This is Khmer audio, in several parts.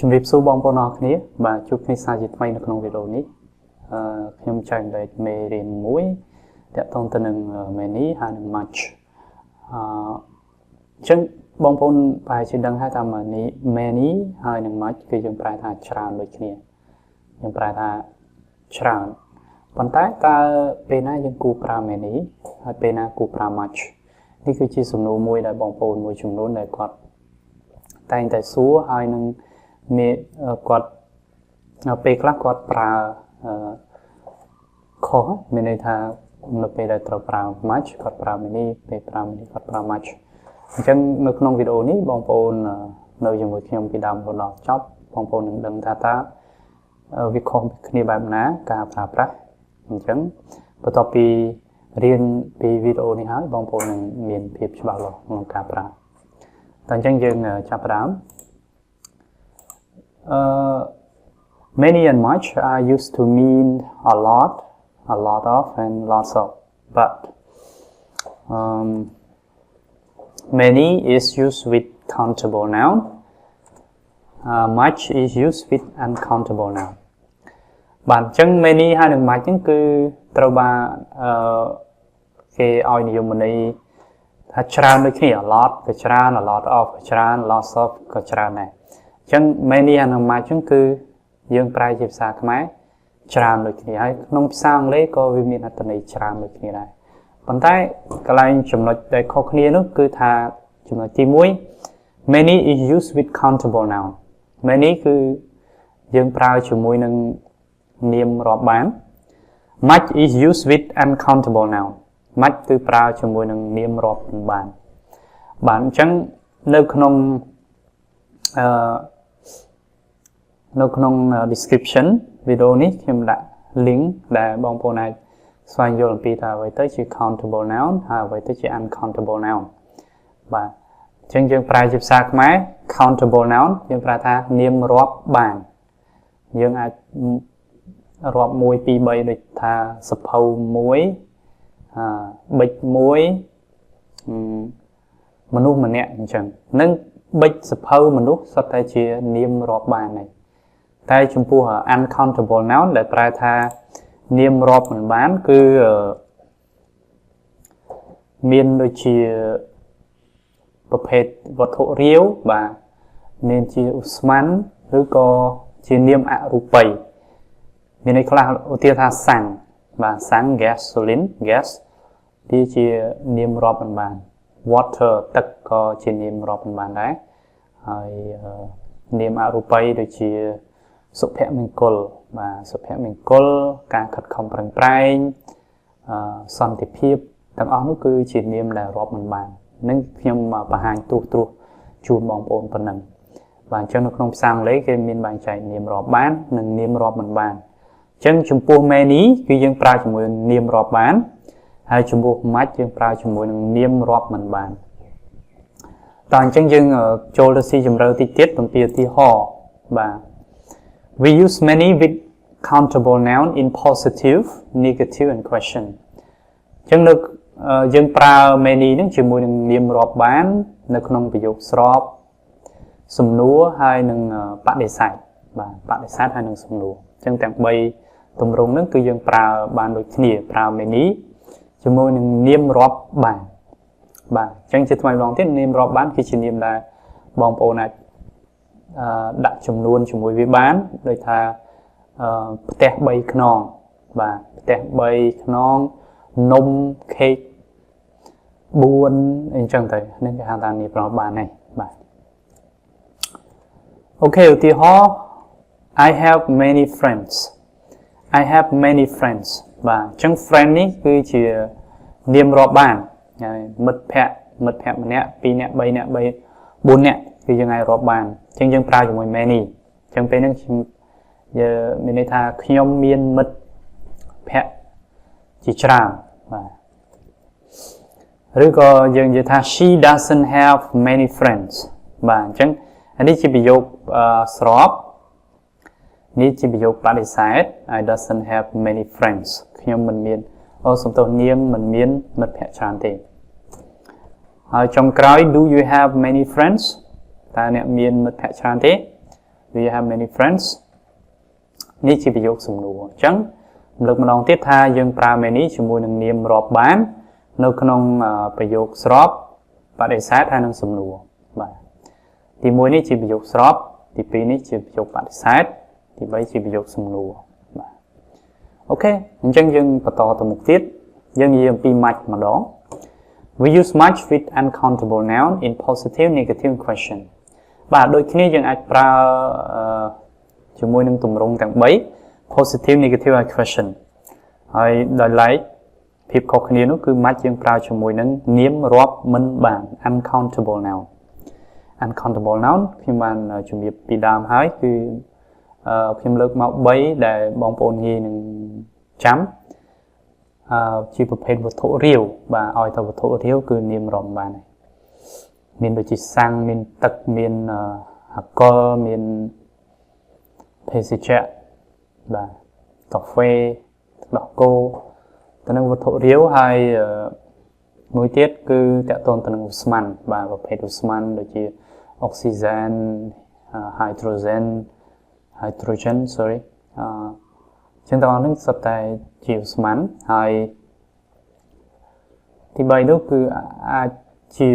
ជំរាបសួរបងប្អូនអរគ្នាបាទជួបគ្នាសាជាថ្មីនៅក្នុងវីដេអូនេះខ្ញុំចែកលេខមេរៀនមួយតាក់ទងទៅនឹង many ហើយនឹង much អញ្ចឹងបងប្អូនប្រហែលជាដឹងហើយថា many ហើយនឹង much គឺយើងប្រែថាច្រើនដូចគ្នាយើងប្រែថាច្រើនប៉ុន្តែតើពេលណាយើងគួរប្រើ many ហើយពេលណាគួរប្រើ much នេះគឺជាសំណួរមួយដែលបងប្អូនមួយចំនួនដែលគាត់តែងតែសួរហើយនឹងមានគាត់ពេលខ្លះគាត់ប្រើខុសមានន័យថានៅពេលដែលត្រូវប្រើ much គាត់ប្រើ many ពេលប្រើ many គាត់ប្រើ much អញ្ចឹងនៅក្នុងវីដេអូនេះបងប្អូននៅជាមួយខ្ញុំពីដើមរហូតដល់ចប់បងប្អូននឹងដឹងថាតើវាខុសគ្នាបែបណាការប្រើប្រាស់អញ្ចឹងបន្ទាប់ពីរៀនពីវីដេអូនេះហើយបងប្អូននឹងមានភាពច្បាស់លាស់ក្នុងការប្រើតែអញ្ចឹងយើងចាប់ផ្ដើមmany and much are used to mean a lot of and lots of but many is used with countable noun much is used with uncountable noun បាទអញ្ចឹង many ហើយនឹង much ហ្នឹងគឺត្រូវបានគេឲ្យនិយមន័យថាច្រើនដូចគ្នា a lot ក៏ច្រើន a lot of ក៏ច្រើន lots of ក៏ច្រើនដែរអញ្ចឹង many ហើយនឹង much ហ្នឹងគឺយើងប្រែជាភាសាខ្មែរច្រើនដូចគ្នាហើយក្នុងភាសាអង់គ្លេសក៏វាមានអត្ថន័យច្រើនដូចគ្នាដែរប៉ុន្តែកន្លែងចំណុចដែលខុសគ្នានោះគឺថាចំណុចទី1 many is used with countable noun many គឺយើងប្រើជាមួយនឹងនាមរាប់បាន much is used with uncountable noun much គឺប្រើជាមួយនឹងនាមរាប់មិនបានបាទអញ្ចឹងនៅក្នុង description វីដេអូនេះខ្ញុំដាក់ link ដែលបងប្អូនអាចស្វែងយល់អំពីថាអ្វីទៅជា countable noun ហើយអ្វីទៅជា uncountable noun បាទអញ្ចឹងយើងប្រើជាភាសាខ្មែរ countable noun យើងប្រើថានាមរាប់បានយើងអាចរាប់1 2 3ដូចថាសភៅ1ប៊ិច1មនុស្សម្នាក់អញ្ចឹងនឹងប៊ិចសភៅមនុស្សសុទ្ធតែជានាមរាប់បានហើយតែចំពោះ uncountable noun ដែលប្រែថានាមរាប់មិនបានគឺមានដូចជាប្រភេទវត្ថុរាវបាទមានជាឧស្ម័នឬក៏ជានាមអរូបីមានន័យខ្លះឧទាហរណ៍ថាសាំងបាទសាំង gasoline gas វាជានាមរាប់មិនបាន water ទឹកក៏ជានាមរាប់មិនបានដែរហើយនាមអរូបីដូចជាសុភមង្គលបាទសុភមង្គលការខិតខំប្រឹងប្រែងសន្តិភាពទាំងអស់នោះគឺជានាមដែលរាប់មិនបាននឹងខ្ញុំបង្ហាញត្រួសជូនបងប្អូនប៉ុណ្ណឹងបាទអញ្ចឹងនៅក្នុងភាសាអង់គ្លេសគេមានបែងចែកនាមរាប់បាននិងនាមរាប់មិនបានអញ្ចឹងចំពោះ many គឺយើងប្រើជាមួយនាមរាប់បានហើយចំពោះ much យើងប្រើជាមួយនឹងនាមរាប់មិនបានតើអញ្ចឹងយើងចូលទៅស៊ីជម្រៅតិចទៀតអំពីឧទាហរណ៍បាទ we use many with countable noun in positive negative and question អញ្ចឹងនៅយើងប្រើ many ហ្នឹងជាមួយនឹងនាមរាប់បាននៅក្នុងប្រយោគស្របសំណួរហើយនឹងបដិសេធបាទបដិសេធហើយនឹងសំណួរអញ្ចឹងទាំង3ទម្រង់ហ្នឹងគឺយើងប្រើបានដូចគ្នាប្រើ many ជាមួយនឹងនាមរាប់បានបាទអញ្ចឹងជាថ្មីម្ដងទៀតនាមរាប់បានគឺជានាមដែលបងប្អូនអាចដាក់ចំនួនជាមួយវាបានដូចថាផ្ទះ3ខ្នងបាទផ្ទះ3ខ្នងនំខេក4អីចឹងទៅនេះគេហៅថានាមរាប់បានហើយបាទអូខេឧទាហរណ៍ I have many friends I have many friends បាទអញ្ចឹង friend នេះគឺជានាមរាប់បានហើយមិត្តភ័ក្តិម្នាក់2នាក់3នាក់4នាក់គឺយើងអាចរាប់បានអញ្ចឹងយើងប្រើជាមួយ many អញ្ចឹងពេលហ្នឹងយើងមានន័យថាខ្ញុំមានមិត្តភ័ក្តិជាច្រើនបាទឬក៏យើងនិយាយថា she doesn't have many friends បាទអញ្ចឹងអានេះជាប្រយោគស្របនេះជាប្រយោគបដិសេធ I doesn't have many friends ខ្ញុំមិនមានសំទោសនាងមិនមានមិត្តភ័ក្តិច្រើនទេហើយចុងក្រោយ do you have many friends តើអ្នកមានមិត្តភ័ក្តិច្រើនទេ do you have many friends នេះជាប្រយោគសំណួរអញ្ចឹងលើកម្ដងទៀតថាយើងប្រើ many ជាមួយនឹងនាមរាប់បាននៅក្នុងប្រយោគស្របបដិសេធហើយនឹងសំណួរបាទទី1នេះជាប្រយោគស្របទី2នេះជាប្រយោគបដិសេធទី3ជាប្រយោគសំណួរបាទអូខេអញ្ចឹងយើងបន្តទៅមុខទៀតយើងនិយាយអំពី match ម្ដង we use match with uncountable noun in positive negative question បាទដូចគ្នាយើងអាចប្រើជាមួយនឹងទម្រង់ទាំង3 positive negative question ហើយដោយឡែកភាពខុសគ្នានោះគឺ match យើងប្រើជាមួយនឹងនាមរាប់មិនបាន uncountable noun uncountable noun ខ្ញុំបានជំរាបពីដើមហើយគឺខ្ញុំលើកមក3ដែលបងប្អូនងាយនឹងចាំជាប្រភេទវត្ថុរាវបាទឲ្យទៅវត្ថុរាវគឺនាមរាប់បានហើយមានដូចជាសាំងមានទឹកមានអាល់កុលមានភេសជ្ជៈបាទកាហ្វេទឹកដោះគោទៅនឹងវត្ថុរាវហើយមួយទៀតគឺតកតងទៅនឹងឧស្ម័នបាទប្រភេទឧស្ម័នដូចជាអុកស៊ីហ្សែនhydrogen sorry ចឹងទាំងអស់នេះសុទ្ធតែជាឧស្ម័នហើយទី3នោះគឺអាចជា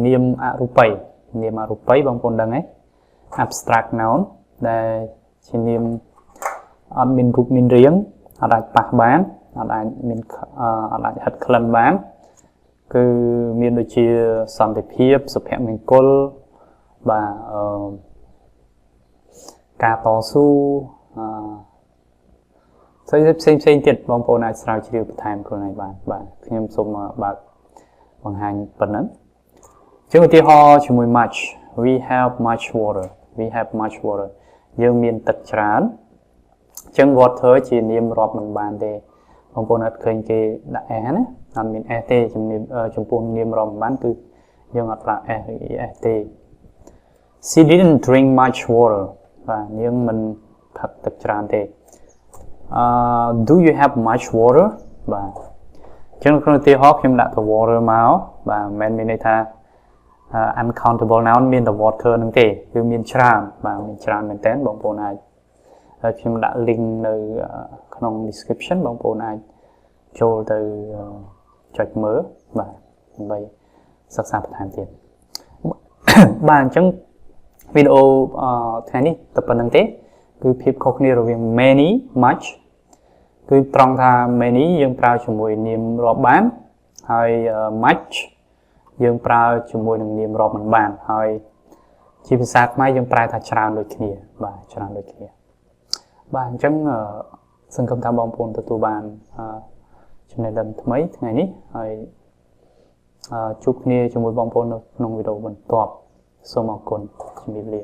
នាមអរូបីបងប្អូនដឹងទេ abstract noun ដែលជានាមអត់មានរូបមានរាងអត់អាចប៉ះបានអត់អាចហិតក្លិនបានគឺមានដូចជាសន្តិភាពសុភមង្គលបាទការតស៊ូផ្សេងទៀតបងប្អូនអាចស្រាវជ្រាវបន្ថែមខ្លួនឯងបានបាទខ្ញុំសូមបើកបង្ហាញប៉ុណ្ណឹងជាឧទាហរណ៍ជាមួយ much we have much water យើងមានទឹកច្រើនអញ្ចឹង water ជានាមរាប់មិនបានទេបងប្អូនអត់ឃើញគេដាក់ s ណាអត់មាន s ទេចំពោះនាមរាប់មិនបានគឺយើងអត់ប្រើ s ឬ es ទេ she didn't drink much water បាទយើងមិនផឹកទឹកច្រើនទេdo you have much water បាទអញ្ចឹងក្នុងឧទាហរណ៍ខ្ញុំដាក់ទៅ water មកបាទមិនមានន័យថា uncountable noun មានតែ water ហ្នឹងទេគឺមានច្រើនបាទមានច្រើនមែនតើបងប្អូនអាចខ្ញុំដាក់ link នៅក្នុង description បងប្អូនអាចចូលទៅចុចមើលបាទដើម្បីសិក្សាបន្ថែមទៀតបាទអញ្ចឹងវីដេអូថ្ងៃនេះតែប៉ុណ្្នឹងទេគឺភាពខុសគ្នារវាង many much គឺត្រង់ថា many យើងប្រើជាមួយនាមរាប់បានហើយ much យើងប្រើជាមួយនឹងនាមរាប់មិនបានហើយជាភាសាខ្មែរយើងប្រែថាច្រើនដូចគ្នាបាទច្រើនដូចគ្នាបាទអញ្ចឹងសង្ឃឹមថាបងប្អូនទទួលបានចំណេះដឹងថ្មីថ្ងៃនេះហើយជួបគ្នាជាមួយបងប្អូននៅក្នុងវីដេអូបន្ទាប់សូមអរគុណជំរាបលា